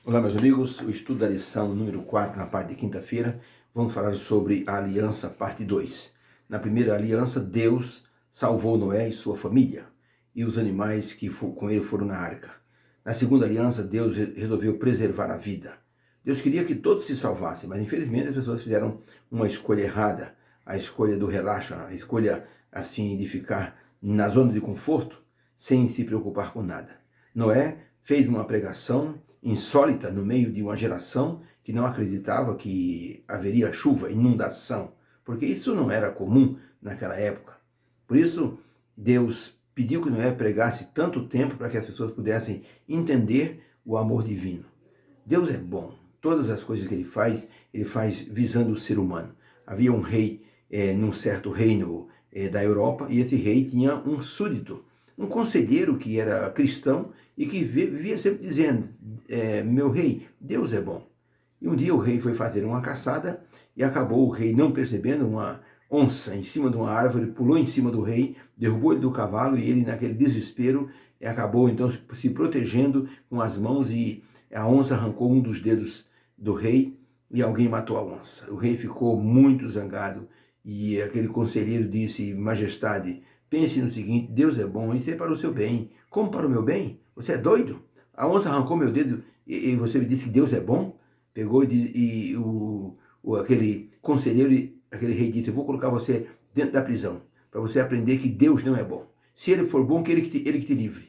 Olá, meus amigos. O estudo da lição número 4, na parte de quinta-feira, vamos falar sobre a aliança, parte 2. Na primeira aliança, Deus salvou Noé e sua família e os animais que com ele foram na arca. Na segunda aliança, Deus resolveu preservar a vida. Deus queria que todos se salvassem, mas infelizmente as pessoas fizeram uma escolha errada, a escolha do relaxo, a escolha assim de ficar na zona de conforto, sem se preocupar com nada. Noé fez uma pregação insólita no meio de uma geração que não acreditava que haveria chuva, inundação, porque isso não era comum naquela época. Por isso, Deus pediu que Noé pregasse tanto tempo para que as pessoas pudessem entender o amor divino. Deus é bom. Todas as coisas que ele faz visando o ser humano. Havia um rei num certo reino da Europa, e esse rei tinha um súdito, um conselheiro que era cristão e que vivia sempre dizendo, meu rei, Deus é bom. E um dia o rei foi fazer uma caçada e acabou o rei não percebendo uma onça em cima de uma árvore, pulou em cima do rei, derrubou ele do cavalo e ele naquele desespero acabou então se protegendo com as mãos e a onça arrancou um dos dedos do rei e alguém matou a onça. O rei ficou muito zangado e aquele conselheiro disse, majestade, pense no seguinte, Deus é bom, isso é para o seu bem. Como para o meu bem? Você é doido? A onça arrancou meu dedo e você me disse que Deus é bom? Pegou aquele conselheiro, aquele rei disse, eu vou colocar você dentro da prisão, para você aprender que Deus não é bom. Se ele for bom, que ele que te livre.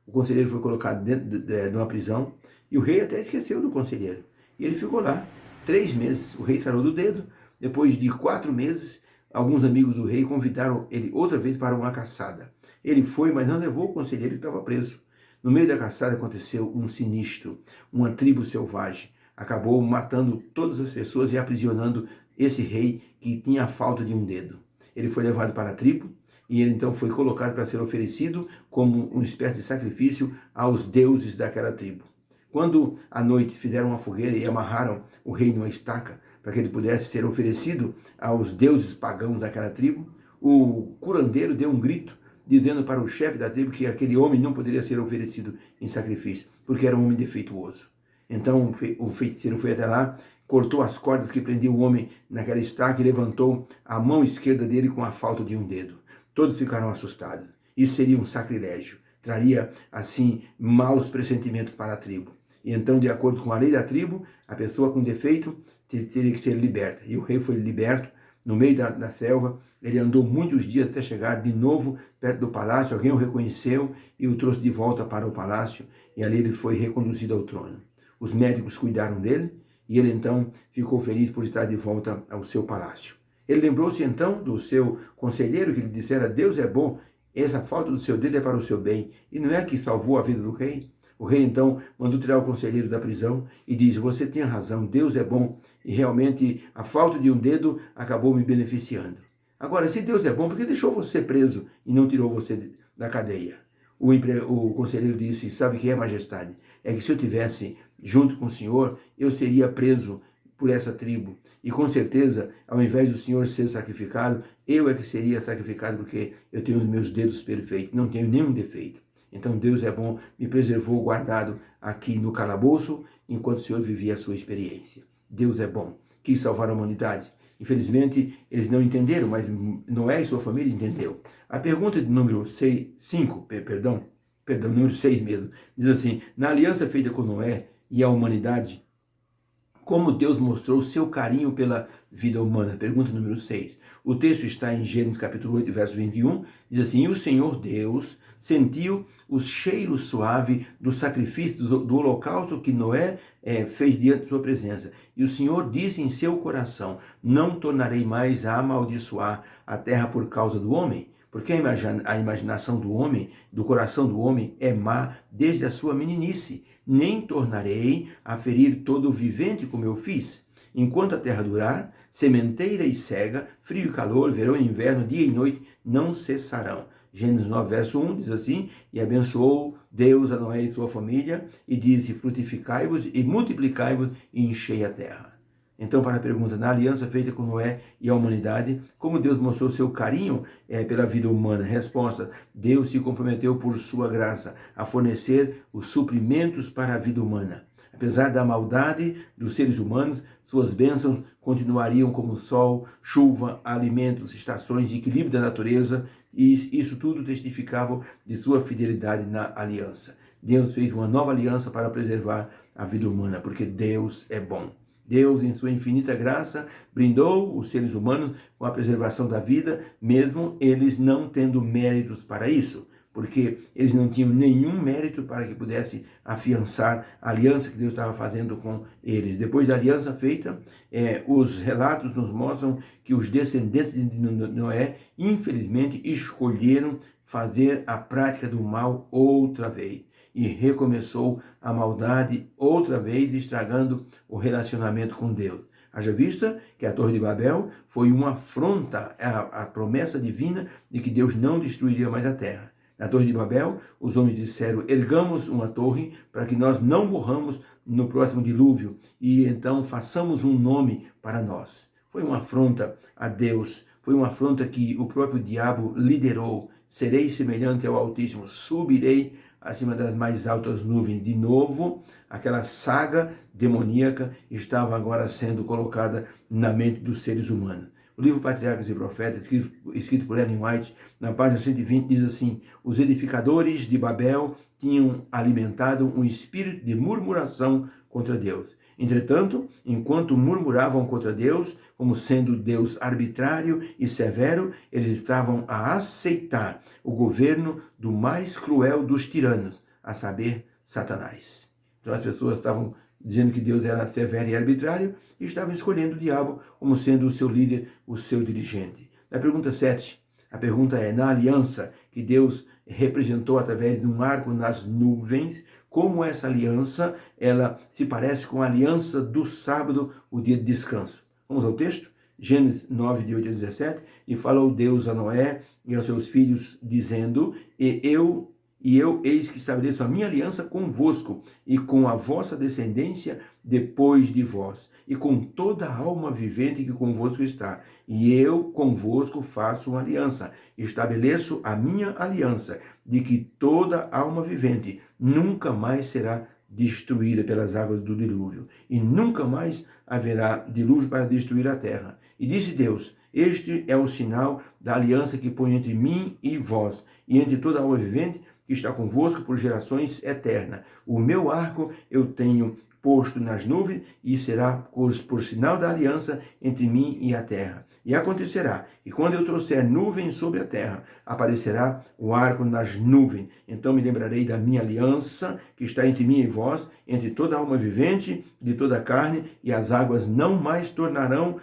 O conselheiro foi colocado dentro de uma prisão e o rei até esqueceu do conselheiro. E ele ficou lá 3 meses. O rei sarou do dedo. Depois de 4 meses, alguns amigos do rei convidaram ele outra vez para uma caçada. Ele foi, mas não levou o conselheiro que estava preso. No meio da caçada aconteceu um sinistro. Uma tribo selvagem acabou matando todas as pessoas e aprisionando esse rei que tinha a falta de um dedo. Ele foi levado para a tribo e ele então foi colocado para ser oferecido como uma espécie de sacrifício aos deuses daquela tribo. Quando à noite fizeram uma fogueira e amarraram o rei numa estaca para que ele pudesse ser oferecido aos deuses pagãos daquela tribo, o curandeiro deu um grito dizendo para o chefe da tribo que aquele homem não poderia ser oferecido em sacrifício, porque era um homem defeituoso. Então o feiticeiro foi até lá, cortou as cordas que prendiam o homem naquela estaca e levantou a mão esquerda dele com a falta de um dedo. Todos ficaram assustados. Isso seria um sacrilégio. Traria, assim, maus pressentimentos para a tribo. E então, de acordo com a lei da tribo, a pessoa com defeito teria que ser liberta. E o rei foi liberto no meio da selva. Ele andou muitos dias até chegar de novo perto do palácio. Alguém o reconheceu e o trouxe de volta para o palácio. E ali ele foi reconduzido ao trono. Os médicos cuidaram dele e ele então ficou feliz por estar de volta ao seu palácio. Ele lembrou-se então do seu conselheiro que lhe dissera, Deus é bom, essa falta do seu dedo é para o seu bem. E não é que salvou a vida do rei? O rei então mandou tirar o conselheiro da prisão e diz, você tem razão, Deus é bom e realmente a falta de um dedo acabou me beneficiando. Agora, se Deus é bom, por que deixou você preso e não tirou você da cadeia? O conselheiro disse, sabe o que é, majestade? É que se eu tivesse junto com o senhor, eu seria preso por essa tribo. E com certeza, ao invés do senhor ser sacrificado, eu é que seria sacrificado porque eu tenho os meus dedos perfeitos, não tenho nenhum defeito. Então Deus é bom, me preservou guardado aqui no calabouço, enquanto o Senhor vivia a sua experiência. Deus é bom, quis salvar a humanidade. Infelizmente, eles não entenderam, mas Noé e sua família entendeu. A pergunta de número 5, número 6 mesmo, diz assim, na aliança feita com Noé e a humanidade, como Deus mostrou o seu carinho pela vida humana? Pergunta número 6. O texto está em Gênesis capítulo 8, verso 21, diz assim, e o Senhor Deus sentiu o cheiro suave do sacrifício, do holocausto que Noé fez diante de sua presença. E o Senhor disse em seu coração, não tornarei mais a amaldiçoar a terra por causa do homem, porque a imaginação do homem, do coração do homem, é má desde a sua meninice. Nem tornarei a ferir todo o vivente como eu fiz. Enquanto a terra durar, sementeira e cega, frio e calor, verão e inverno, dia e noite, não cessarão. Gênesis 9, verso 1 diz assim, e abençoou Deus a Noé e sua família, e disse, frutificai-vos e multiplicai-vos e enchei a terra. Então, para a pergunta, na aliança feita com Noé e a humanidade, como Deus mostrou seu carinho pela vida humana? Resposta, Deus se comprometeu por sua graça a fornecer os suprimentos para a vida humana. Apesar da maldade dos seres humanos, suas bênçãos continuariam como sol, chuva, alimentos, estações e equilíbrio da natureza, e isso tudo testificava de sua fidelidade na aliança. Deus fez uma nova aliança para preservar a vida humana, porque Deus é bom. Deus, em sua infinita graça, brindou os seres humanos com a preservação da vida, mesmo eles não tendo méritos para isso, porque eles não tinham nenhum mérito para que pudesse afiançar a aliança que Deus estava fazendo com eles. Depois da aliança feita, os relatos nos mostram que os descendentes de Noé, infelizmente, escolheram fazer a prática do mal outra vez. E recomeçou a maldade outra vez, estragando o relacionamento com Deus. Haja vista que a Torre de Babel foi uma afronta à promessa divina de que Deus não destruiria mais a terra. Na Torre de Babel, os homens disseram: ergamos uma torre para que nós não morramos no próximo dilúvio e então façamos um nome para nós. Foi uma afronta a Deus, foi uma afronta que o próprio diabo liderou. Serei semelhante ao Altíssimo, subirei acima das mais altas nuvens. De novo, aquela saga demoníaca estava agora sendo colocada na mente dos seres humanos. O livro Patriarcas e Profetas, escrito por Ellen White, na página 120, diz assim: os edificadores de Babel tinham alimentado um espírito de murmuração contra Deus. Entretanto, enquanto murmuravam contra Deus, como sendo Deus arbitrário e severo, eles estavam a aceitar o governo do mais cruel dos tiranos, a saber, Satanás. Então as pessoas estavam dizendo que Deus era severo e arbitrário e estavam escolhendo o diabo como sendo o seu líder, o seu dirigente. Na pergunta 7, a pergunta é: na aliança que Deus representou através de um arco nas nuvens, como essa aliança ela se parece com a aliança do sábado, o dia de descanso? Vamos ao texto? Gênesis 9, de 8 a 17. E falou Deus a Noé e aos seus filhos, dizendo: eu, eis que estabeleço a minha aliança convosco e com a vossa descendência depois de vós, e com toda a alma vivente que convosco está. E eu convosco faço uma aliança, estabeleço a minha aliança, de que toda alma vivente nunca mais será destruída pelas águas do dilúvio, e nunca mais haverá dilúvio para destruir a terra. E disse Deus: este é o sinal da aliança que ponho entre mim e vós, e entre toda alma vivente que está convosco por gerações eternas. O meu arco eu tenho posto nas nuvens, e será por sinal da aliança entre mim e a terra. E acontecerá que quando eu trouxer nuvens sobre a terra, aparecerá o arco nas nuvens. Então me lembrarei da minha aliança que está entre mim e vós, entre toda alma vivente, de toda a carne, e as águas não mais tornarão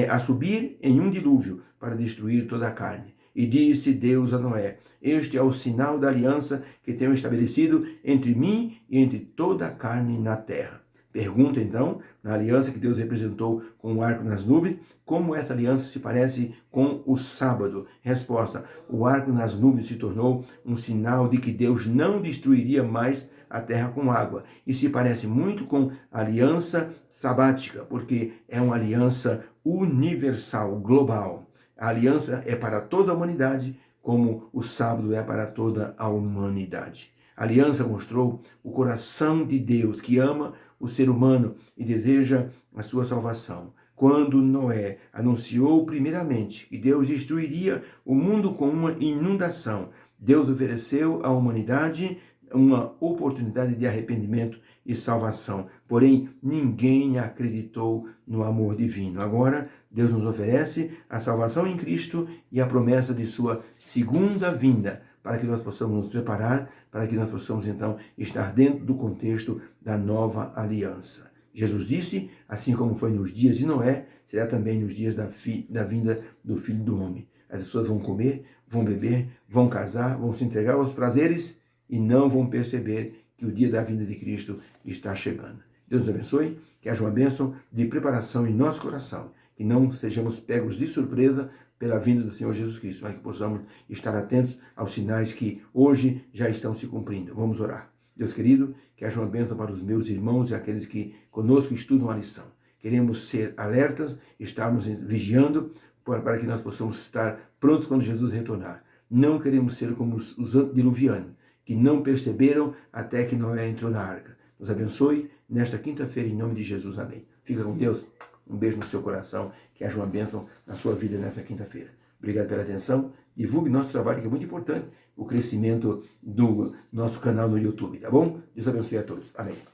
a subir em um dilúvio para destruir toda a carne. E disse Deus a Noé: este é o sinal da aliança que tenho estabelecido entre mim e entre toda a carne na terra. Pergunta então, na aliança que Deus representou com o arco nas nuvens, como essa aliança se parece com o sábado? Resposta: o arco nas nuvens se tornou um sinal de que Deus não destruiria mais a terra com água, e se parece muito com a aliança sabática, porque é uma aliança universal, global. A aliança é para toda a humanidade, como o sábado é para toda a humanidade. A aliança mostrou o coração de Deus, que ama o ser humano e deseja a sua salvação. Quando Noé anunciou primeiramente que Deus destruiria o mundo com uma inundação, Deus ofereceu à humanidade uma oportunidade de arrependimento e salvação. Porém, ninguém acreditou no amor divino. Agora, Deus nos oferece a salvação em Cristo e a promessa de sua segunda vinda, para que nós possamos nos preparar, para que nós possamos, então, estar dentro do contexto da nova aliança. Jesus disse: assim como foi nos dias de Noé, será também nos dias da vinda do Filho do Homem. As pessoas vão comer, vão beber, vão casar, vão se entregar aos prazeres e não vão perceber que o dia da vinda de Cristo está chegando. Deus nos abençoe, que haja uma bênção de preparação em nosso coração, que não sejamos pegos de surpresa pela vinda do Senhor Jesus Cristo, mas que possamos estar atentos aos sinais que hoje já estão se cumprindo. Vamos orar. Deus querido, que haja uma bênção para os meus irmãos e aqueles que conosco estudam a lição. Queremos ser alertas, estarmos vigiando, para que nós possamos estar prontos quando Jesus retornar. Não queremos ser como os antediluvianos, que não perceberam até que Noé entrou na arca. nos abençoe nesta quinta-feira, em nome de Jesus. Amém. Fica com Deus. Um beijo no seu coração. Que haja uma bênção na sua vida nesta quinta-feira. Obrigado pela atenção. Divulgue nosso trabalho, que é muito importante, o crescimento do nosso canal no YouTube, tá bom? Deus abençoe a todos. Amém.